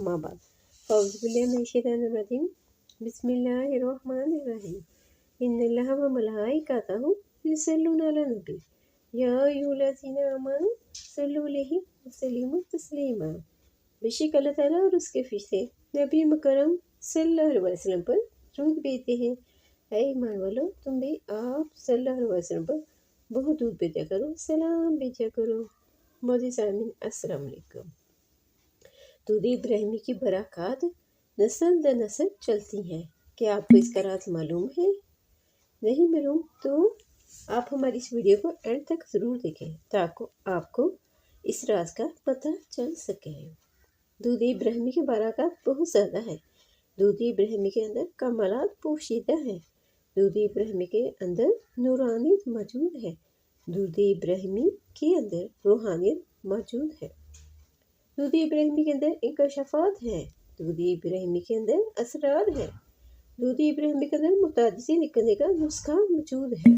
अम्मा बाद औज़ु बिल्लाहि मिनश शैतानिर रजीम बिस्मिल्लाहिर रहमानिर रहीम इन्नल्लाहा व मलाइकतहु युसल्लूना अलन नबी या अय्युहल्लज़ीना आमनू सल्लु अलैहि व सल्लिमू तस्लीमा। बेशक अल्लाह ताला और उसके फरिश्ते नबी मुकर्रम सल्लल्लाहु अलैहि वसल्लम पर दुरूद भेजते हैं। ऐ ईमान वालों, तुम भी आप सल्लल्लाहु अलैहि वसल्लम पर बहुत दूध भेजा करो, सलाम भेजा करो। मोदी सामीन अस्सलाम वालेकुम। दूध इब्राहिमी की बरक़ात नस्ल दर नस्ल चलती हैं। क्या आपको इसका राज मालूम है? नहीं मालूम तो आप हमारी इस वीडियो को एंड तक ज़रूर देखें ताकि आपको इस राज का पता चल सके। दूध इब्राहिमी की बरक़ात बहुत ज़्यादा है। दूध इब्राहिमी के अंदर कमालात पोशीदा है। दूध इब्राहिमी के अंदर नूरानियत मौजूद है। दूध इब्राहिमी के अंदर रूहानियत मौजूद है। दूध इब्राहिमी के अंदर इंकशाफात है। दूध इब्राहिमी के अंदर असरार है। दूध इब्राहिमी के अंदर मुतादी से निकलने का नुस्खा मौजूद है।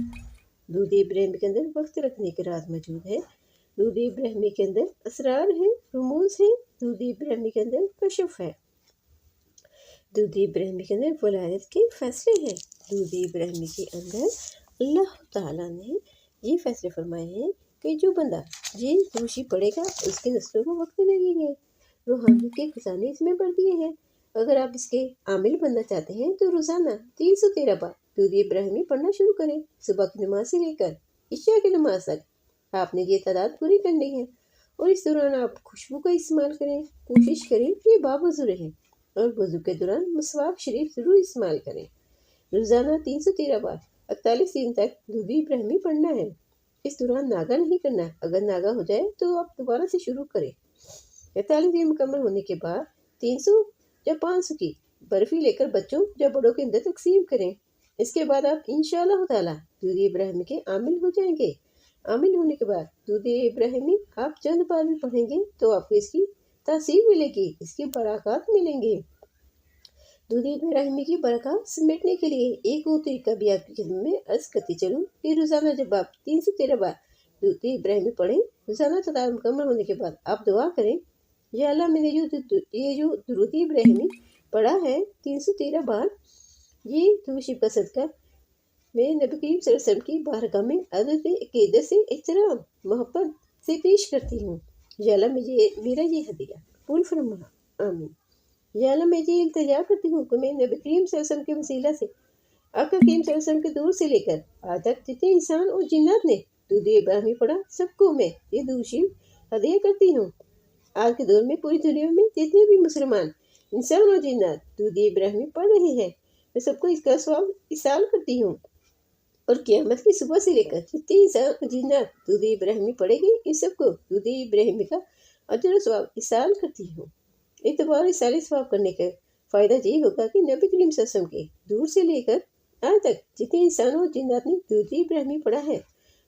दूध इब्राहिमी के अंदर वक्त रखने के राज मौजूद है। दूध इब्राहिमी के अंदर असरार है, रमूज है। दूध इब्राहिमी के अंदर कशफ है। दूध इब्राहिमी के अंदर वलायत के फैसले हैं। दूध इब्राहिमी के अंदर अल्लाह ताला ने ये फैसले फरमाए हैं कि जो बंदा ये दूषी पड़ेगा उसके नस्लों को वक्त लगेंगे। रूहानियत के खजाने इसमें भर दिए हैं। अगर आप इसके आमिल बनना चाहते हैं तो रोज़ाना 313 बार दूध इब्राहिमी पढ़ना शुरू करें। सुबह की नमाज से लेकर इशा की नमाज तक आपने ये तादाद पूरी करनी है। और इस दौरान आप खुशबू का इस्तेमाल करें। कोशिश करें कि बावज़ू रहें और वज़ू के दौरान मसवाक शरीफ ज़रूर इस्तेमाल करें। रोज़ाना 313 बार 48 दिन तक दूध इब्राहिमी पढ़ना है। इस दौरान नागा नहीं करना है। अगर नागा हो जाए तो आप दोबारा से शुरू करें। 48 दिन मुकम्मल होने के बाद 300 या 500 की बर्फ़ी लेकर बच्चों या बड़ों के अंदर तकसीम करें। इसके बाद आप इंशाअल्लाह ताला दूध इब्राहिमी के आमिल हो जाएंगे। आमिल होने के बाद दूध इब्राहिमी आप चंद बार भी पढ़ेंगे तो आपको इसकी तासीर मिलेगी, इसकी बरक़ात मिलेंगे। दूध इब्राहिमी की बरक़ात समेटने के लिए एक और तरीका भी आपकी खिदमत में अर्ज़ करती चलूँ कि रोज़ाना जब आप 313 बार दूध इब्राहिमी पढ़ें, रोज़ाना तादाद मुकम्मल होने के बाद आप दुआ करें, या अल्लाह मैंने ये जो दूध इब्राहिमी पढ़ा है 313 बार, ये दूषी का सदका मैं नबी करीम सल्लल्लाहु अलैहि वसल्लम की बारगाह में अदब अक़ीदत से एहतराम मोहब्बत से पेश करती हूँ। या अल्लाह मेरा ये हदिया कबूल फरमा, आमीन। या अल्लाह मैं ये इल्तिजा करती हूँ कि मैं नबी करीम सल्लल्लाहु अलैहि वसल्लम के वसीला से आका करीम सल्लल्लाहु अलैहि वसल्लम के दौर से लेकर आज तक जितने इंसान और जिन्नात ने दूध इब्राहिमी पढ़ा सबको मैं ये दूषी हदिया करती हूँ। आज के दौर में पूरी दुनिया में जितने भी मुसलमान इंसान और जिन्नात दूध इब्राहिमी पढ़ रहे हैं, मैं सबको इसका सवाब इसाल करती हूँ। और क़यामत की सुबह से लेकर जितने इंसान और जिन्नात दूध इब्राहिमी पढ़ेंगे, इन सबको दूध इब्राहिमी का अजर सवाब इसाल करती हूँ। इतबार इसाल सवाब करने का फ़ायदा ये होगा कि नबी करीम सल्लल्लाहु अलैहि वसल्लम के दूर से लेकर आज तक जितने इंसान और जिन्नात ने दूध इब्राहिमी पढ़ा है,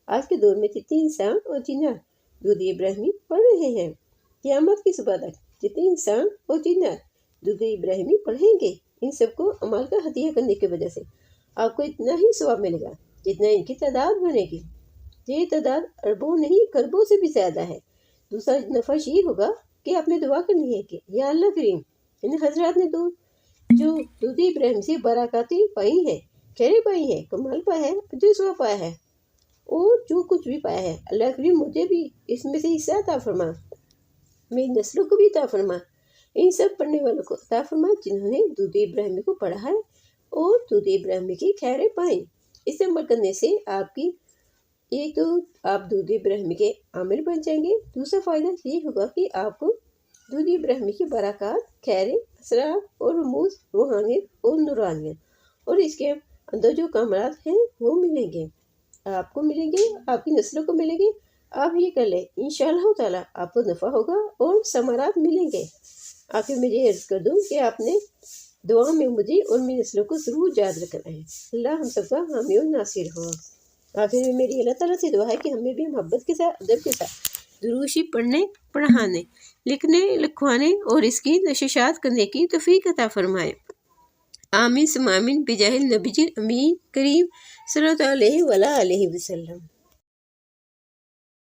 आज के दौर में जितने इंसान और जिन्नात दूध इब्राहिमी पढ़ रहे हैं, क़यामत की सुबह तक जितने इंसान और जिन्नात दूध इब्राहिमी पढ़ेंगे, इन सबको अमाल का हदिया करने की वजह से आपको इतना ही सवाब मिलेगा जितना इनकी तादाद बनेगी। ये तादाद अरबों नहीं खरबों से भी ज़्यादा है। दूसरा नफ़ा ये होगा कि आपने दुआ करनी है कि या अल्लाह करीम, इन हजरात ने जो दूध इब्राहिमी से बरक़ातें पाई हैं, खैरें पाई हैं, कमाल पाया है, अजर सवाब पाया है और जो कुछ भी पाया है, अल्लाह करीम मुझे भी इसमें से हिस्सा अता फरमा, मेरी नस्लों को भी अता फरमा, इन सब पढ़ने वालों को अता फरमा जिन्होंने दूध इब्राहिमी को पढ़ा है और दूध इब्राहिमी की खैरें पाई। इसे अमल करने से आपकी एक तो आप दूध इब्राहिमी के आमिल बन जाएंगे। दूसरा फ़ायदा ये होगा कि आपको दूध इब्राहिमी की बरक़ात, खैरें, असरार और रमूज, रूहानियत और नूरानियत और इसके अंदर जो कमालात हैं वो मिलेंगे, आपको मिलेंगे, आपकी नस्लों को मिलेंगे। आप ये कर लें, इंशाअल्लाह ताला आपको नफ़ा होगा और समारात मिलेंगे। आखिर में ये अर्ज़ कर दूँ कि आपने दुआ में मुझे और मेरी नस्लों को ज़रूर याद रखना है। अल्लाह हम सबका हामी और नासिर हो। आखिर में मेरी अल्लाह ताला से दुआ है कि हमें भी मोहब्बत के साथ, अदब के साथ दुरूशी पढ़ने, पढ़ाने, लिखने, लिखवाने और इसकी नशिशात करने की तौफीक अता फरमाए। आमीन सुम्मा आमीन बिजाहिल नबीजिल अमीन करीम सल्लल्लाहु अलैहि वसल्लम।